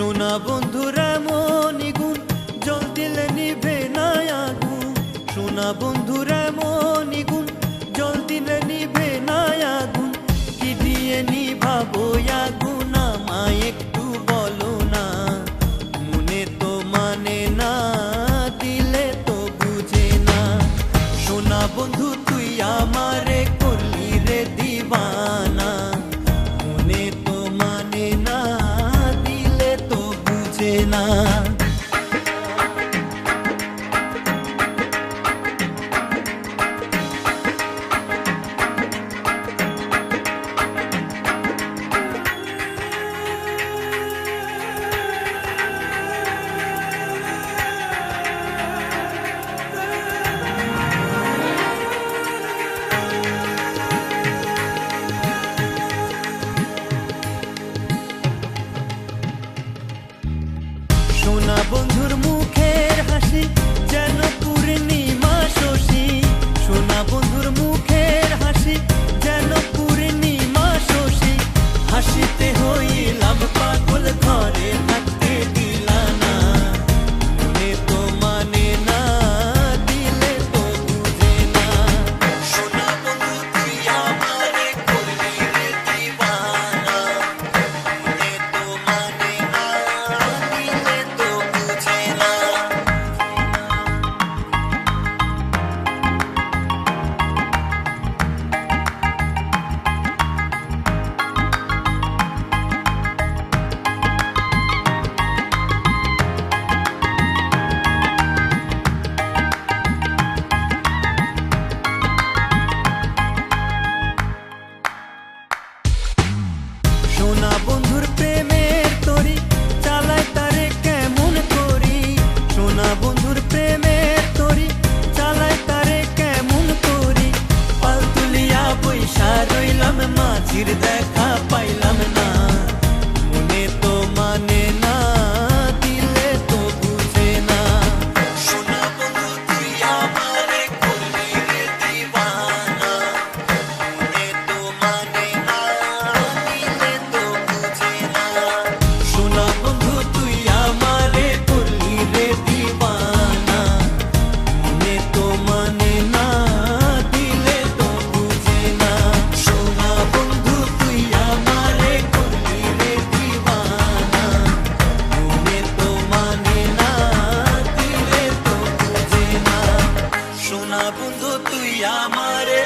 সোনা বন্ধুর এমনই গুণ, জল দিলে নিভে না আগুন। সোনা বন্ধুর এমনই গুণ, জল দিলে নিভে না আগুন। কি দিয়ে নিভাবো আগুন আমায় একটু বলো না, মনে তো মানে না, দিলে তো বুঝে না। সোনা বন্ধু তুই আমারে করলি রে দিবানা, মনে তো মানে না, দিলে তো বুঝে না। সোনা বন্ধুর মুখের হাসি যেন পূর্ণিমা শশী। সোনা বন্ধুর মুখের হাসি যেন পূর্ণিমা শশী। হাসিতে হইলাম পাগল, ঘরে থাকতে দিলা না, মনে তো মানে না, দিলে তো বুঝে না। সোনা বন্ধু তুই আমারে করলি রে দিবানা, মনে তো মানে না, দিলে তো বুঝে না। সোনা বন্ধুর প্রেমের তরি চালাই তারে কেমন করি। সোনা বন্ধুর প্রেমের তরি চালাই তারে কেমন করি। পাল তুলিয়া বৈশা রইলাম, মাঝির দেখা পাইলাম না, মনে তো মানে না, দিলে তো বুঝে না। সোনা বন্ধু তুই আমারে করলি রে দিবানা, মনে তো মানে না, দিলে তো বুঝে না। সোনা বন্ধু তুই আমারে করলি রে দিবানা, মনে তো মানে না, দিলে তো বুঝে না। সোনা বন্ধু তুই আমারে করলি রে দিবানা, মনে তো মানে না, দিলে তো বুঝে না। সোনা বন্ধু তুই আমারে